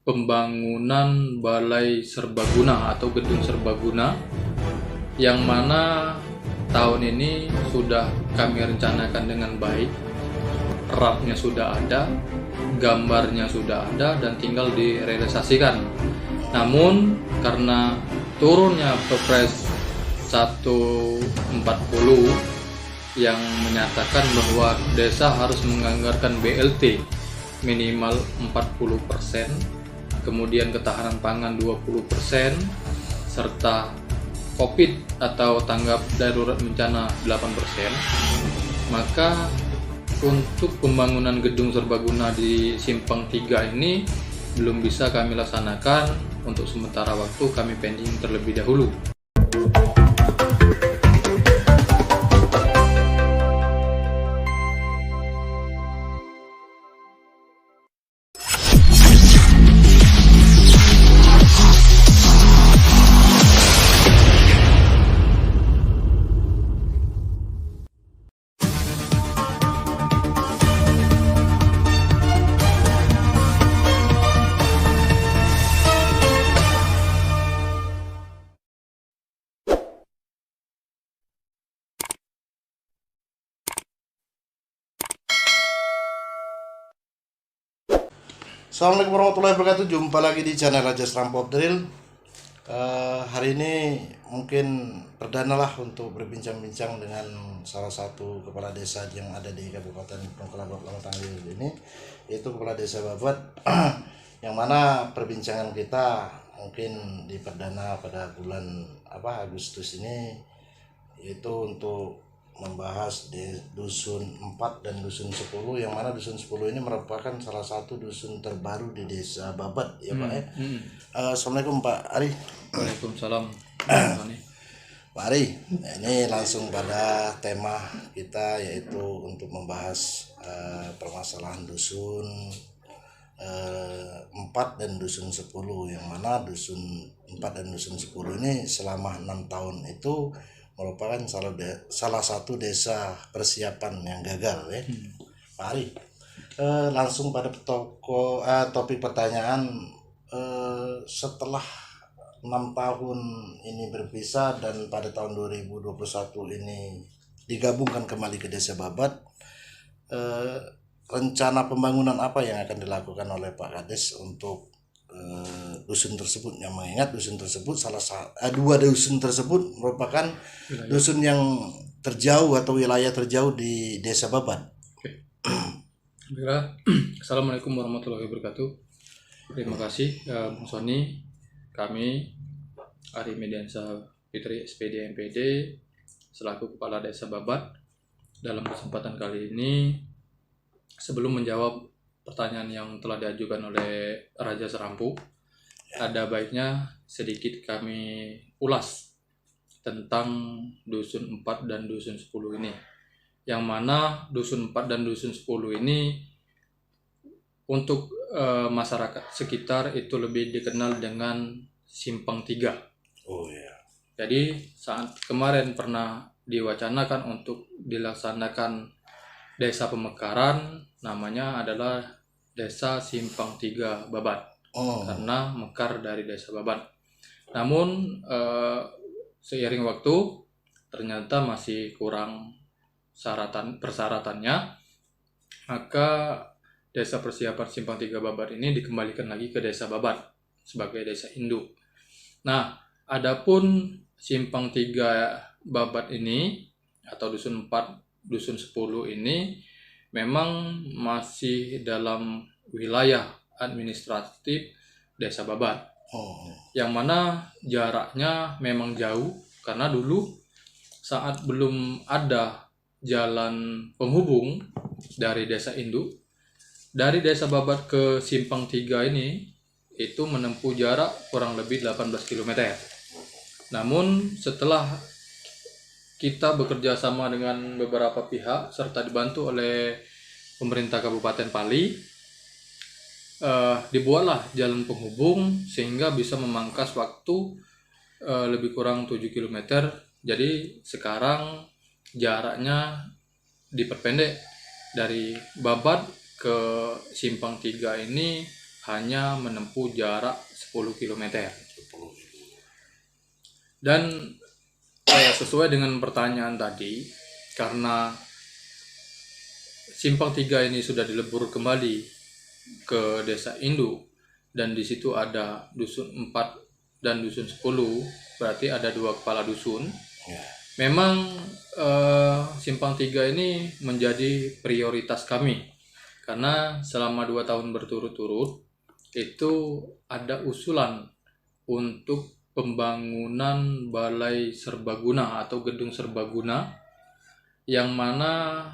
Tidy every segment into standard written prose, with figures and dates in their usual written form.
pembangunan balai serbaguna atau gedung serbaguna, yang mana tahun ini sudah kami rencanakan dengan baik. RAP-nya sudah ada, gambarnya sudah ada, dan tinggal direalisasikan. Namun karena turunnya Perpres 140 yang menyatakan bahwa desa harus menganggarkan BLT minimal 40%, kemudian ketahanan pangan 20%, serta COVID atau tanggap darurat bencana 8%, maka untuk pembangunan gedung serbaguna di Simpang 3 ini belum bisa kami laksanakan. Untuk sementara waktu kami pending terlebih dahulu. Assalamualaikum warahmatullahi wabarakatuh. Jumpa lagi di channel Raja Rampop Drill. Hari ini mungkin perdana lah untuk berbincang-bincang dengan salah satu kepala desa yang ada di Kabupaten Pengkalabat Lamontanggil ini, yaitu Kepala Desa Babat. Yang mana perbincangan kita mungkin di perdana pada bulan Agustus ini, yaitu untuk membahas di Dusun 4 dan Dusun 10, yang mana Dusun 10 ini merupakan salah satu dusun terbaru di Desa Babat ya Pak ya. Assalamualaikum Pak Ari. Waalaikumsalam. Pak Ari, ini langsung pada tema kita, yaitu untuk membahas permasalahan Dusun 4 dan Dusun 10, yang mana Dusun 4 dan Dusun 10 ini selama 6 tahun itu merupakan salah satu desa persiapan yang gagal ya. Pak Ari, langsung pada topik pertanyaan. Setelah 6 tahun ini berpisah dan pada tahun 2021 ini digabungkan kembali ke Desa Babat, rencana pembangunan apa yang akan dilakukan oleh Pak Kades untuk dusun tersebut, yang mengingat dusun tersebut dua dusun tersebut merupakan dusun yang terjauh atau wilayah terjauh di Desa Babat. Assalamualaikum warahmatullahi wabarakatuh. Terima kasih Bung Sony. Kami Ari Mediansa Fitri SPD MPD selaku Kepala Desa Babat, dalam kesempatan kali ini, sebelum menjawab pertanyaan yang telah diajukan oleh Raja Serampu, ada baiknya sedikit kami ulas tentang Dusun 4 dan Dusun 10 ini. Yang mana Dusun 4 dan Dusun 10 ini untuk masyarakat sekitar itu lebih dikenal dengan Simpang 3. Oh ya. Jadi saat kemarin pernah diwacanakan untuk dilaksanakan desa pemekaran, namanya adalah Desa Simpang 3 Babat, karena mekar dari Desa Babat. Namun seiring waktu ternyata masih kurang persyaratannya, maka Desa Persiapan Simpang 3 Babat ini dikembalikan lagi ke Desa Babat sebagai desa induk. Nah, adapun Simpang 3 Babat ini atau Dusun 4, Dusun 10 ini memang masih dalam wilayah administratif Desa Babat, yang mana jaraknya memang jauh, karena dulu saat belum ada jalan penghubung dari desa induk, dari Desa Babat ke Simpang 3 ini itu menempuh jarak kurang lebih 18 km. Namun setelah kita bekerja sama dengan beberapa pihak serta dibantu oleh pemerintah Kabupaten Pali, dibuatlah jalan penghubung sehingga bisa memangkas waktu lebih kurang 7 km. Jadi sekarang jaraknya diperpendek dari Babat ke Simpang 3 ini hanya menempuh jarak 10 km. 10 kilo. Dan sesuai dengan pertanyaan tadi, karena Simpang 3 ini sudah dilebur kembali ke desa induk, dan di situ ada dusun 4 dan dusun 10, berarti ada 2 kepala dusun. Ya. Memang Simpang 3 ini menjadi prioritas kami, karena selama 2 tahun berturut-turut itu ada usulan untuk pembangunan balai serbaguna atau gedung serbaguna, yang mana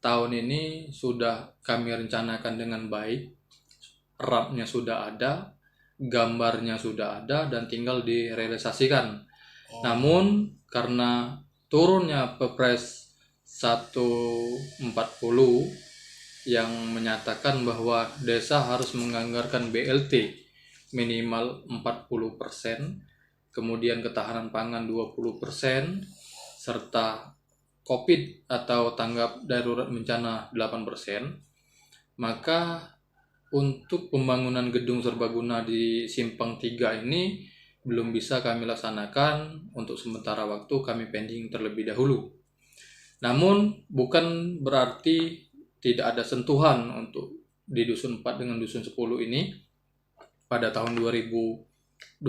tahun ini sudah kami rencanakan dengan baik. RAP-nya sudah ada, gambarnya sudah ada, dan tinggal direalisasikan. Namun karena turunnya Perpres 140 yang menyatakan bahwa desa harus menganggarkan BLT minimal 40%, kemudian ketahanan pangan 20%, serta COVID atau tanggap darurat bencana 8%, maka untuk pembangunan gedung serbaguna di Simpang 3 ini belum bisa kami laksanakan. Untuk sementara waktu kami pending terlebih dahulu. Namun bukan berarti tidak ada sentuhan untuk di dusun 4 dengan dusun 10 ini pada tahun 2022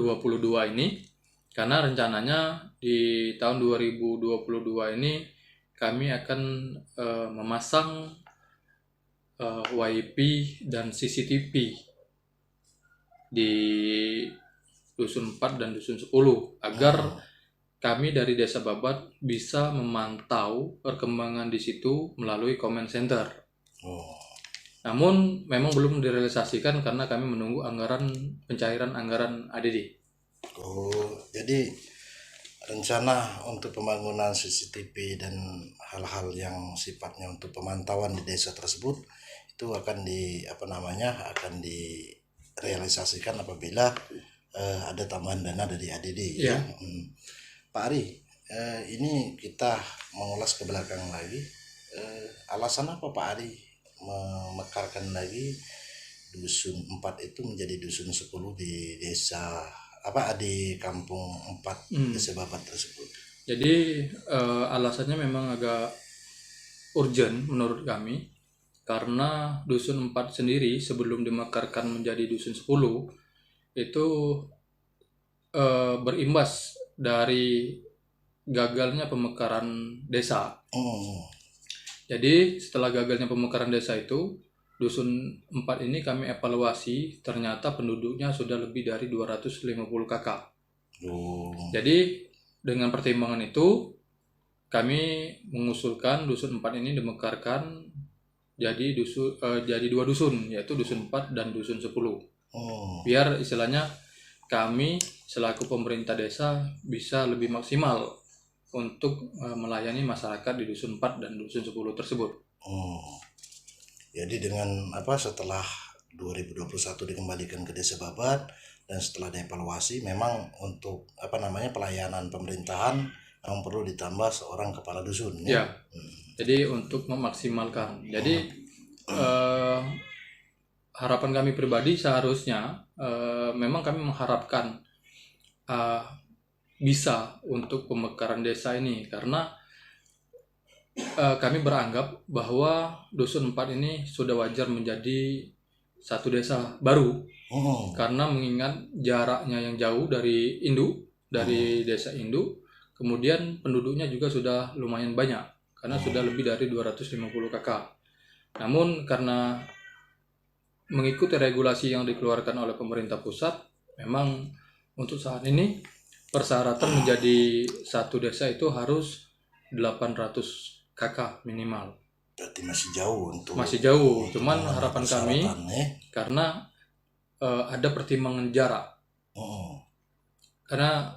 ini, karena rencananya di tahun 2022 ini kami akan memasang WiFi dan CCTV di dusun 4 dan dusun 10 agar kami dari Desa Babat bisa memantau perkembangan di situ melalui comment center. Namun memang belum direalisasikan karena kami menunggu pencairan anggaran ADD. Jadi rencana untuk pembangunan CCTV dan hal-hal yang sifatnya untuk pemantauan di desa tersebut itu akan direalisasikan apabila ada tambahan dana dari ADD. Ya. Pak Ari, ini kita mengulas ke belakang lagi. Alasan apa Pak Ari memekarkan lagi dusun 4 itu menjadi dusun 10 di kampung 4 Desa Babat tersebut? Jadi alasannya memang agak urgent menurut kami, karena dusun 4 sendiri sebelum dimekarkan menjadi dusun 10 itu berimbas dari gagalnya pemekaran desa. Jadi setelah gagalnya pemekaran desa itu, dusun 4 ini kami evaluasi, ternyata penduduknya sudah lebih dari 250 kakak. Jadi dengan pertimbangan itu kami mengusulkan dusun 4 ini dimekarkan jadi 2 dusun, yaitu dusun 4 dan dusun 10. Biar istilahnya kami selaku pemerintah desa bisa lebih maksimal untuk melayani masyarakat di dusun 4 dan dusun 10 tersebut. Jadi dengan setelah 2021 dikembalikan ke Desa Babat dan setelah dievaluasi, memang untuk pelayanan pemerintahan memang perlu ditambah seorang kepala dusun. Ya. Jadi untuk memaksimalkan. Jadi harapan kami pribadi seharusnya memang kami mengharapkan bisa untuk pemekaran desa ini, karena kami beranggap bahwa dusun 4 ini sudah wajar menjadi satu desa baru, karena mengingat jaraknya yang jauh dari desa induk, kemudian penduduknya juga sudah lumayan banyak karena sudah lebih dari 250 kakak. Namun karena mengikuti regulasi yang dikeluarkan oleh pemerintah pusat, memang untuk saat ini persyaratan menjadi satu desa itu harus 800 kakak minimal. Berarti masih jauh. Cuman harapan kami karena ada pertimbangan jarak. Karena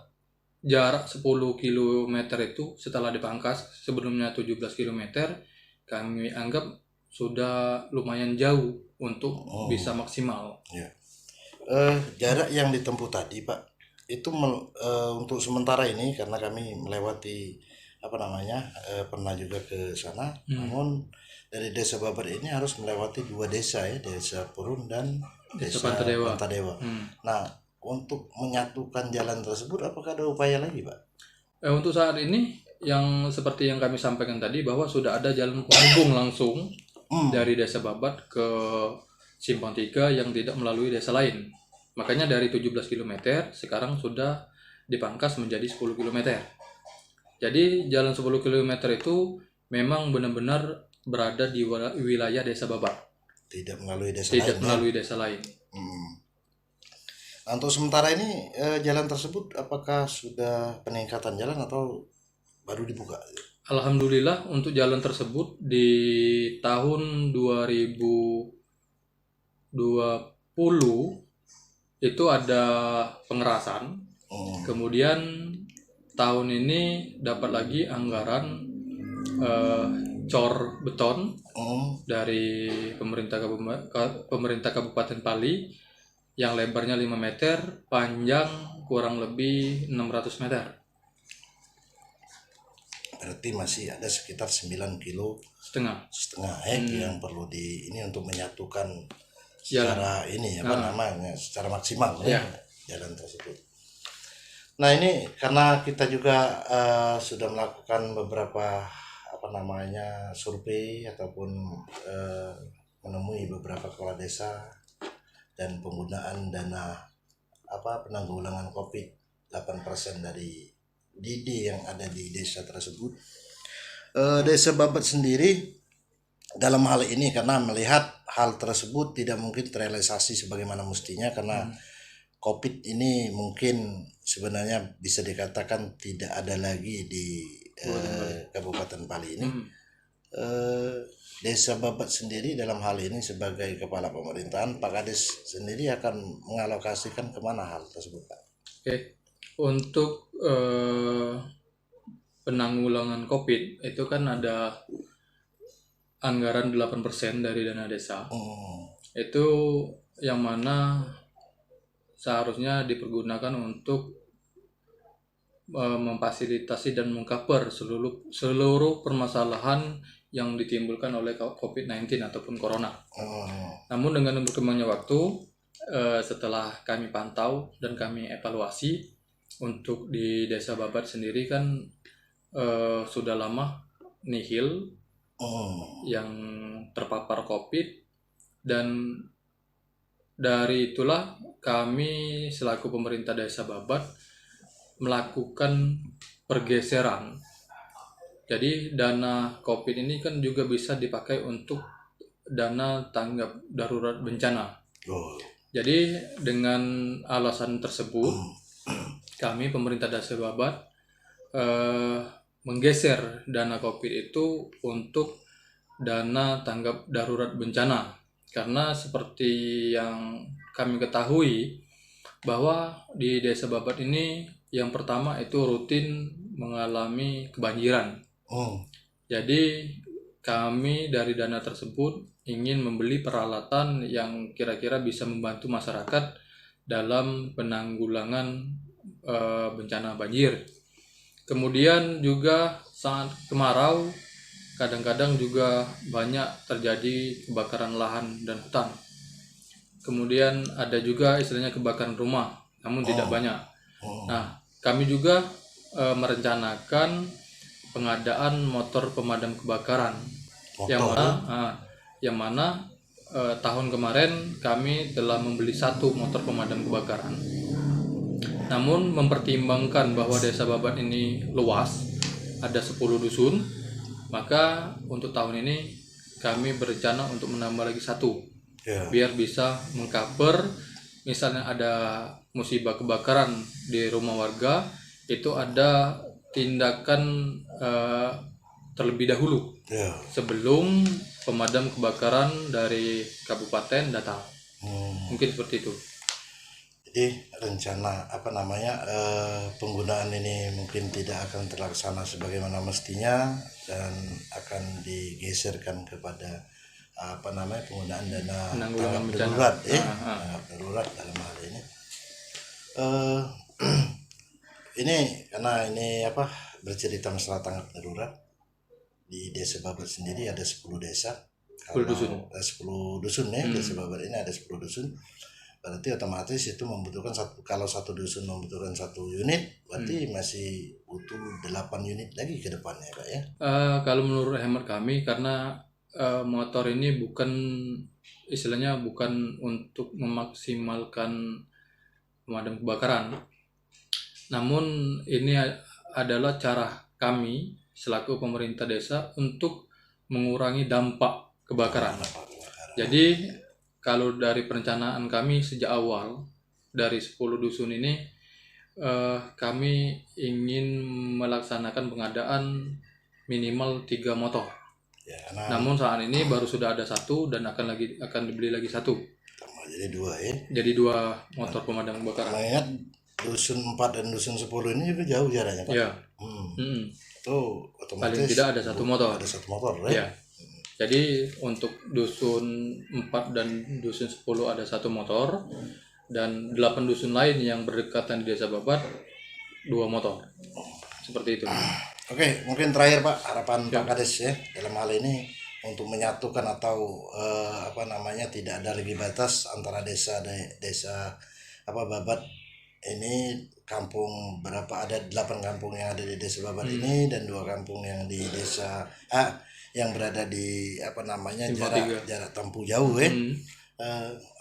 jarak 10 km itu setelah dipangkas, sebelumnya 17 km, kami anggap sudah lumayan jauh untuk bisa maksimal. Jarak yang ditempuh tadi Pak, itu untuk sementara ini karena kami melewati pernah juga ke sana, namun dari Desa Babat ini harus melewati 2 desa ya, Desa Purun dan Desa Pantadewa. Pantadewa. Nah, untuk menyatukan jalan tersebut apakah ada upaya lagi, Pak? Untuk saat ini yang seperti yang kami sampaikan tadi bahwa sudah ada jalan penghubung langsung dari Desa Babat ke Simpang 3 yang tidak melalui desa lain. Makanya dari 17 km sekarang sudah dipangkas menjadi 10 km. Jadi jalan 10 km itu memang benar-benar berada di wilayah Desa Babat. Tidak melalui desa Tidak lain. melalui desa lain. Nah, untuk sementara ini jalan tersebut apakah sudah peningkatan jalan atau baru dibuka? Alhamdulillah untuk jalan tersebut di tahun 2020 itu ada pengerasan. Kemudian tahun ini dapat lagi anggaran cor beton dari pemerintah Kabupaten Pali yang lebarnya 5 meter, panjang kurang lebih 600 meter. Berarti masih ada sekitar 9,5 kilo yang perlu ini untuk menyatukan secara secara maksimal jalan tersebut. Nah, ini karena kita juga sudah melakukan beberapa survei ataupun menemui beberapa kepala desa dan penggunaan dana penanggulangan COVID 8% dari DD yang ada di desa tersebut. Desa Babat sendiri dalam hal ini karena melihat hal tersebut tidak mungkin terrealisasi sebagaimana mestinya karena COVID ini mungkin sebenarnya bisa dikatakan tidak ada lagi di Kabupaten Pali ini. Desa Babat sendiri dalam hal ini sebagai kepala pemerintahan, Pak Kades sendiri akan mengalokasikan kemana hal tersebut, Pak? Oke. Untuk penanggulangan COVID itu kan ada anggaran 8% dari dana desa. Itu yang mana seharusnya dipergunakan untuk memfasilitasi dan mengcover seluruh permasalahan yang ditimbulkan oleh COVID-19 ataupun Corona. Namun dengan berkembangnya waktu, setelah kami pantau dan kami evaluasi untuk di Desa Babat sendiri kan sudah lama nihil yang terpapar COVID, dan dari itulah kami selaku pemerintah Desa Babat melakukan pergeseran. Jadi dana COVID ini kan juga bisa dipakai untuk dana tanggap darurat bencana. Jadi dengan alasan tersebut kami pemerintah Desa Babat menggeser dana COVID itu untuk dana tanggap darurat bencana. Karena seperti yang kami ketahui bahwa di Desa Babat ini yang pertama itu rutin mengalami kebanjiran. Jadi kami dari dana tersebut ingin membeli peralatan yang kira-kira bisa membantu masyarakat dalam penanggulangan bencana banjir. Kemudian juga saat kemarau kadang-kadang juga banyak terjadi kebakaran lahan dan hutan. Kemudian ada juga istilahnya kebakaran rumah, namun tidak banyak. Nah, kami juga merencanakan pengadaan motor pemadam kebakaran yang mana tahun kemarin kami telah membeli 1 motor pemadam kebakaran. Namun mempertimbangkan bahwa Desa Babat ini luas, ada 10 dusun, maka untuk tahun ini kami berencana untuk menambah lagi 1 biar bisa mengcover misalnya ada musibah kebakaran di rumah warga, itu ada tindakan terlebih dahulu sebelum pemadam kebakaran dari kabupaten datang. Mungkin seperti itu. Jadi rencana penggunaan ini mungkin tidak akan terlaksana sebagaimana mestinya dan akan digeserkan kepada penggunaan dana tanggap darurat darurat dalam hal ini. Ini karena ini bercerita masalah tanggap darurat di Desa Babat sendiri ada 10 desa 10 dusun. 10 dusun ya. Desa Babat ini ada 10 dusun. Berarti otomatis itu membutuhkan kalau satu dusun membutuhkan 1 unit, berarti masih butuh 8 unit lagi ke depannya, Pak ya. Kalau menurut hemat kami, karena motor ini bukan istilahnya bukan untuk memaksimalkan pemadam kebakaran, namun ini adalah cara kami selaku pemerintah desa untuk mengurangi dampak kebakaran. Jadi kalau dari perencanaan kami sejak awal dari 10 dusun ini, kami ingin melaksanakan pengadaan minimal 3 motor. Ya, Namun saat ini baru sudah ada 1 dan akan dibeli lagi 1. jadi 2 ya. Jadi 2 motor pemadam kebakaran. Mengingat dusun 4 dan dusun 10 ini juga jauh jaraknya, Pak. Ya. Itu otomatis Paling tidak ada 1 motor. Ada 1 motor Ya. Jadi untuk dusun 4 dan dusun 10 ada 1 motor, dan 8 dusun lain yang berdekatan di Desa Babat 2 motor. Seperti itu. Oke, mungkin terakhir Pak, harapan Pak Kades ya dalam hal ini untuk menyatukan atau tidak ada lagi batas antara desa Babat ini, kampung berapa, ada 8 kampung yang ada di Desa Babat ini dan 2 kampung yang di desa yang berada di jarak tempuh jauh ya.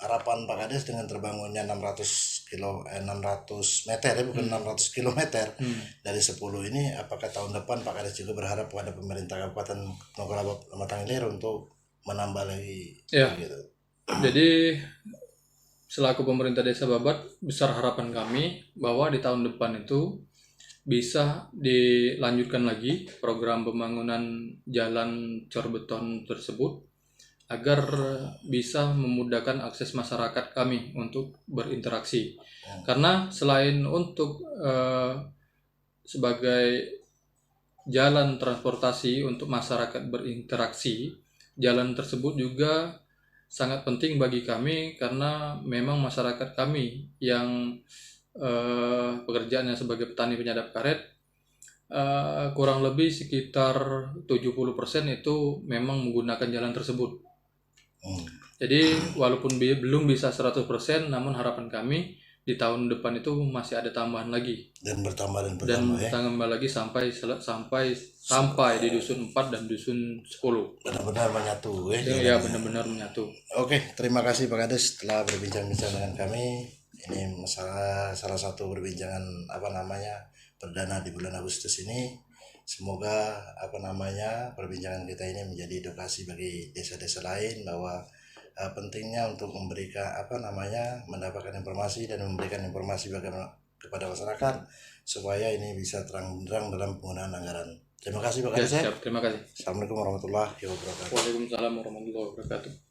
Harapan Pak Kades dengan terbangunnya 600 meter ya, bukan 600 kilometer dari 10 ini, apakah tahun depan Pak Kades juga berharap pada pemerintah Kabupaten Nogalabat Lamatang Ilir untuk menambah lagi? Ya. Gitu. Jadi selaku pemerintah Desa Babat, besar harapan kami bahwa di tahun depan itu bisa dilanjutkan lagi program pembangunan jalan cor beton tersebut agar bisa memudahkan akses masyarakat kami untuk berinteraksi. Karena selain untuk sebagai jalan transportasi untuk masyarakat berinteraksi, jalan tersebut juga sangat penting bagi kami karena memang masyarakat kami yang pekerjaannya sebagai petani penyadap karet, kurang lebih sekitar 70% itu memang menggunakan jalan tersebut. Jadi walaupun belum bisa 100%, namun harapan kami di tahun depan itu masih ada tambahan lagi. Dan bertambah lagi sampai di dusun 4 dan dusun 10. Benar-benar menyatu ya. Ya, benar-benar menyatu. Oke, terima kasih Pak Kades telah berbincang-bincang dengan kami. Ini salah satu perbincangan perdana di bulan Agustus ini. Semoga perbincangan kita ini menjadi edukasi bagi desa-desa lain bahwa pentingnya untuk memberikan mendapatkan informasi dan memberikan informasi kepada masyarakat supaya ini bisa terang-terang dalam penggunaan anggaran. Terima kasih Pak Kades. Terima kasih. Assalamualaikum warahmatullahi wabarakatuh. Waalaikumsalam warahmatullahi wabarakatuh.